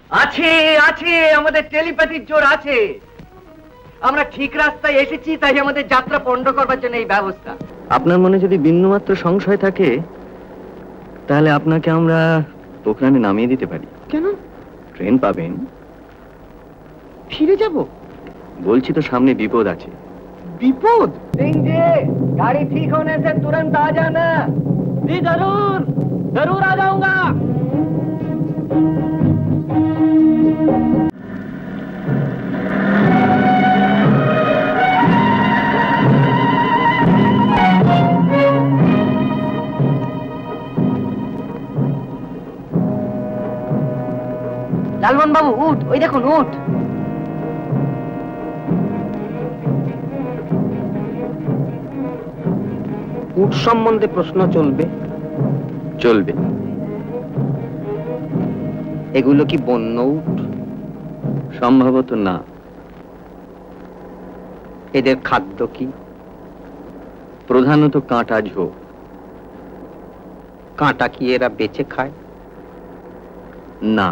আছে আছে, আমাদের টেলিপ্যাথির জোর আছে। আমরা ঠিক রাস্তায় এসেছি, তাই আমাদের যাত্রা পণ্ড করবার জন্য এই ব্যবস্থা। আপনার মনে যদি বিন্দুমাত্র সংশয় থাকে, তাহলে আপনাকে আমরা পোখরানে নামিয়ে দিতে পারি। কেন? ট্রেন পাবেন, ফিরে যাব? বলছি তো সামনে বিপদ আছে। বিপদ? सिंह जी, गाड़ी ठीक होने से तुरंत आ जाना। जी जरूर, जरूर आ जाऊंगा। লালমোহন বাবু উঠ, ওই দেখুন উঠ। উট সম্বন্ধে প্রশ্ন চলবে? চলবে। এগুলো কি বন্য উট? সম্ভবত না। এদের খাদ্য কি? প্রধানত কাঁটা ঝোপ। কাঁটা কি এরা বেঁচে খায়? না।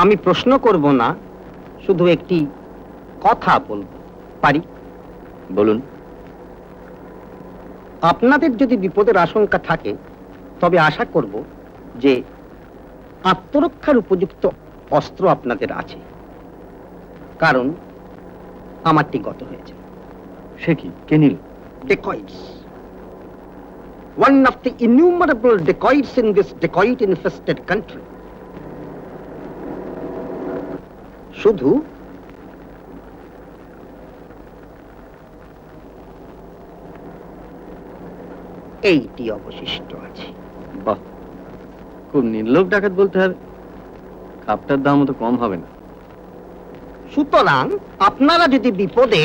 আমি প্রশ্ন করব না, শুধু একটি কথা বলবো, পারি? বলুন। আপনাদের যদি বিপদের আশঙ্কা থাকে, তবে আশা করব যে আত্মরক্ষার উপযুক্ত অস্ত্র আপনাদের আছে, কারণ আমারটি গত হয়েছে। সে কি? কে নিল? Dacoits. One of the innumerable dacoits in this dacoit-infested country. শুধু এইটি অবশিষ্ট আছে। বাহ, খুব নির্লোভ ডাকাত বলতে হবে। কাপটার দাম তো কম হবে না। সুতরাং আপনারা যদি বিপদে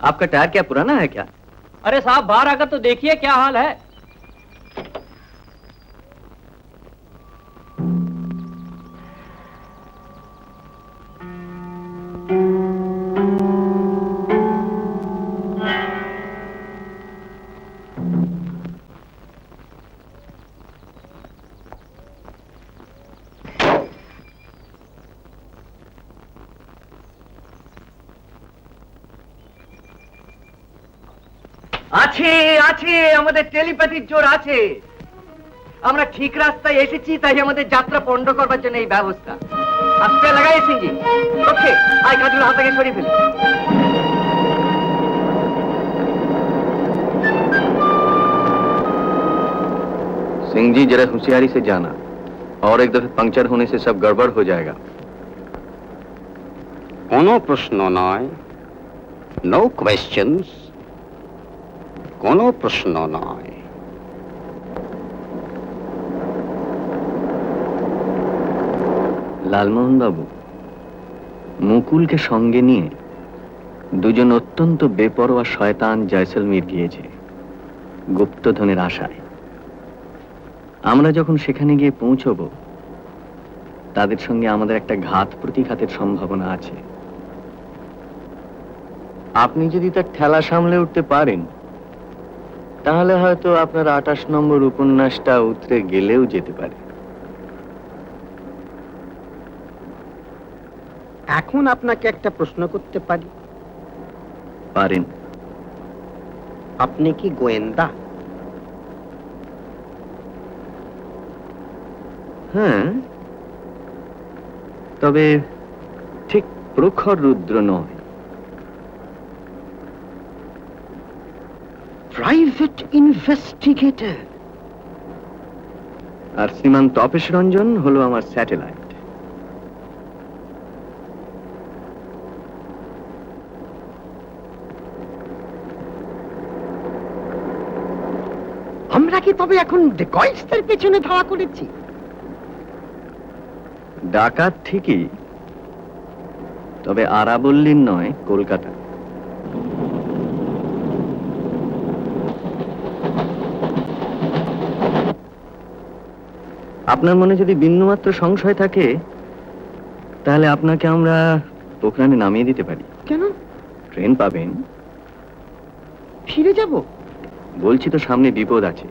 आपका टायर क्या पुराना है क्या? अरे साहब बाहर आकर तो देखिए क्या हाल है। আছে আছে, আমাদের টেলিপ্যাথির জোর আছে। আমরা ঠিক রাস্তায় এসেছি, তাই আমাদের যাত্রা পণ্ড করবার জন্য এই ব্যবস্থা। আস্তে লাগাই সিংজি। ওকে, আয় কাজগুলো হাত থেকে সরিয়ে ফেলি। सिंह जी जरा होशियारी से जाना, और एक दफे पंक्चर होने से सब गड़बड़ हो जाएगा। কোনো প্রশ্ন নয়, নো কোয়েশ্চেনস, কোনো প্রশ্ন নয়। লালমোহন বাবু, মুকুলকে সঙ্গে নিয়ে দুজন অত্যন্ত বেপরোয়া শয়তান জয়সলমীর গিয়েছে গুপ্তধনের আশায়। আমরা যখন সেখানে গিয়ে পৌঁছব, তাদের সঙ্গে আমাদের একটা ঘাত প্রতিঘাতের সম্ভাবনা আছে। আপনি যদি তার ঠেলা সামলে উঠতে পারেন, তাহলে হয়তো আপনার 28 নম্বর উপন্যাসটা উতরে গেলেও যেতে পারে। এখন আপনাকে একটা প্রশ্ন করতে পারি? পারেন। আপনি কি গোয়েন্দা? হ্যাঁ, তবে ঠিক প্রখর রুদ্র নয়। Private investigator. আর শ্রীমান তপেশ রঞ্জন হলো আমার স্যাটেলাইট। আমরা কি তবে এখন ডেকয়েটসদের পেছনে ধাওয়া করেছি? ডাকাত ঠিকই, তবে আরাবল্লীর নয়, কলকাতা। আপনার মনে যদি বিন্দুমাত্র সংশয় থাকে তাহলে আপনাকে আমরা পোখরানে নামিয়ে দিতে পারি। কেন? ট্রেন পাবেন। ফিরে যাব? বলছি তো সামনে বিপদ আছে।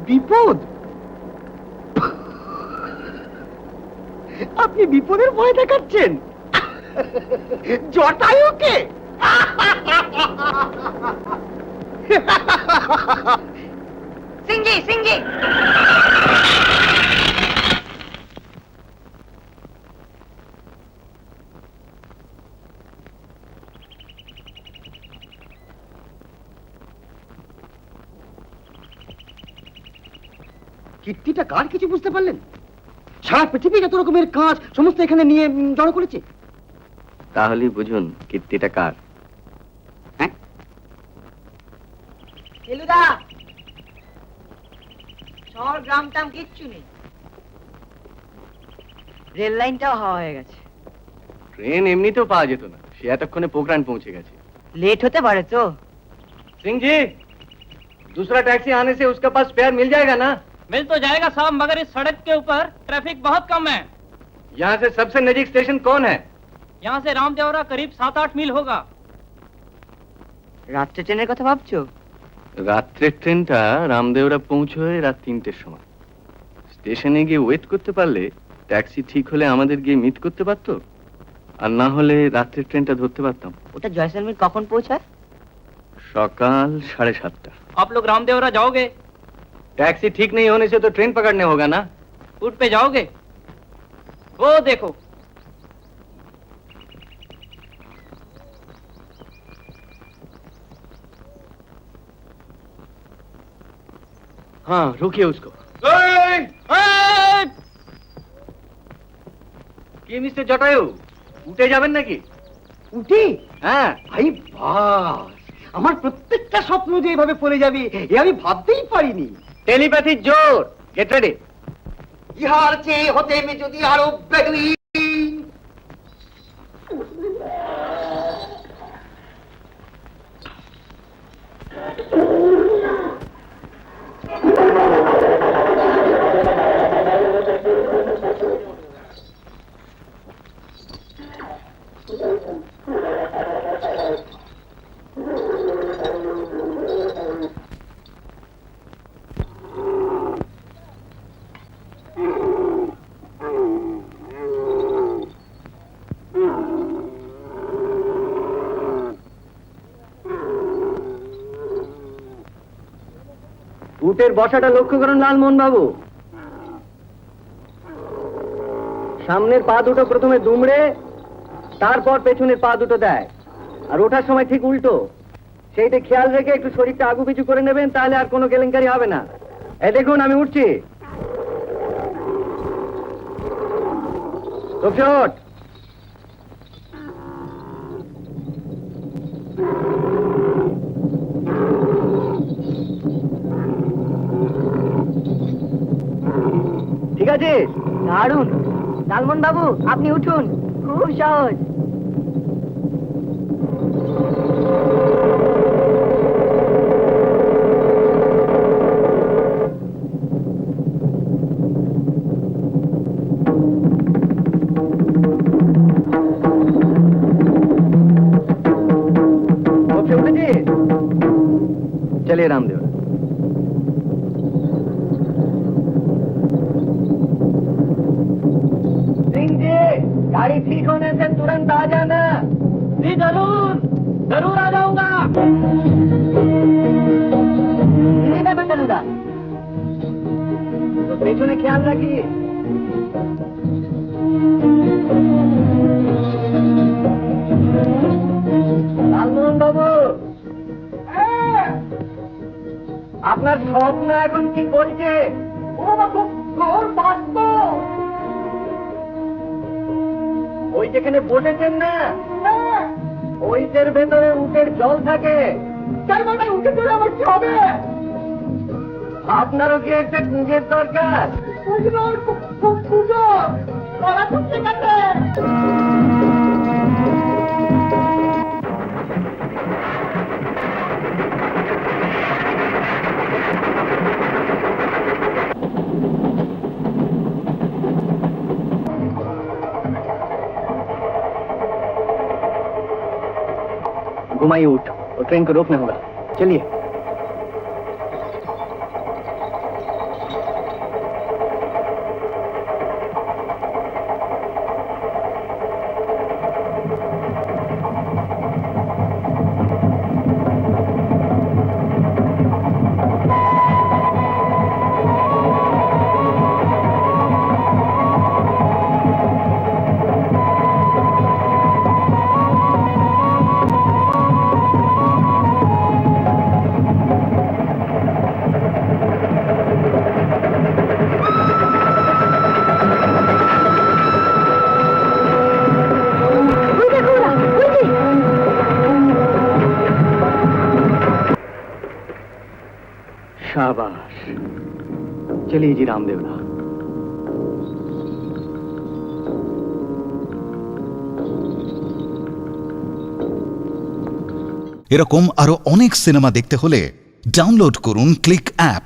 বিপদ? আপনি বিপদের ভয় দেখাচ্ছেন জটায়ুকে? সিংজি সিংজি কীর্তিটা কার কিছু বুঝতে পারলেন? সারা পৃথিবী যত রকমের কাজ সমস্ত এখানে নিয়ে জড়ো করেছে। তাহলেই বুঝুন কীর্তিটা কার। হ্যাঁ, ফেলুদা শহর গ্রাম টাম কিচ্ছু নেই, রেল লাইনটাও হাওয়া হয়ে গেছে। ট্রেন এমনিতেও পাওয়া যেত না, সে এতক্ষণে পোখরান পৌঁছে গেছে। লেট হতে পারে তো। सिंह जी, दूसरा टैक्सी आने से उसके पास स्पेयर मिल जाएगा ना? मिल तो जाएगा साहब, मगर इस सड़क के ऊपर ट्रैफिक बहुत कम है। यहाँ से सबसे नजदीक स्टेशन कौन है? यहाँ से रामदेवरा करीब 7-8 मील होगा। রাত্রে ট্রেনের কথা ভাবছো? রাত্রের ট্রেনটা রামদেওরা পৌঁছয় রাত 3টের সময়। স্টেশনে গিয়ে ওয়েট করতে পারলে ট্যাক্সি ঠিক হলে আমাদের গিয়ে মিট করতে পারতো, আর না হলে রাত্রের ট্রেনটা ধরতে পারতাম। ওটা জয়সলমীর কখন পৌঁছায়? সকাল 7:30। आप लोग रामदेवरा जाओगे? टैक्सी ठीक नहीं होने से तो ट्रेन पकड़ने होगा ना। रूट पे जाओगे? वो देखो, हाँ रोकिए उसको। কি মিস্টার জটায়ু, উঠে যাবেন নাকি? উঠি? হ্যাঁ। ভাই বাস, আমার প্রত্যেকটা স্বপ্ন যে এভাবে পড়ে যাবে এ আমি ভাবতেই পারিনি। টেলিপ্যাথির জোর। Get ready. ইহার চেয়ে হতে আমি যদি আরো বেগুই। উটের বসাটা লক্ষ্য করুন লালমোহন বাবু। সামনের পা দুটো প্রথমে দুমড়ে তারপর পেছনের পা দুটো দেয়, আর ওঠার সময় ঠিক উল্টো। সেইটা খেয়াল রেখে একটু শরীরটা আগু পিছু করে নেবেন, তাহলে আর কোনো কেলেঙ্কারি হবে না। এই দেখুন আমি উঠছি। চোট। ঠিক আছে? দারুণ। লালমোহন বাবু আপনি উঠুন, খুব সহজ। उठेছিস? चलिए रामदेव। गाड़ी ठीक होने से तुरंत आ जाना। जी जरूर जरूर आ जाऊंगा। चलूंगा तो पेछने ख्याल रखिए। লালমোহন বাবু, আপনার স্বপ্ন এখন কি বলছে? ওই যেখানে বসেছেন না, ওইটার ভেতরে উটের জল থাকে। তার মানে উঠে চলে আমার কি হবে? আপনারও কি একটা কুঁজের দরকার? घुमाइए ऊँट और ट्रेन को रोकना होगा। चलिए। शाबाश। चलिए जी रामदेवरा। এরকম আরো অনেক সিনেমা দেখতে হলে ডাউনলোড করুন ক্লিক অ্যাপ।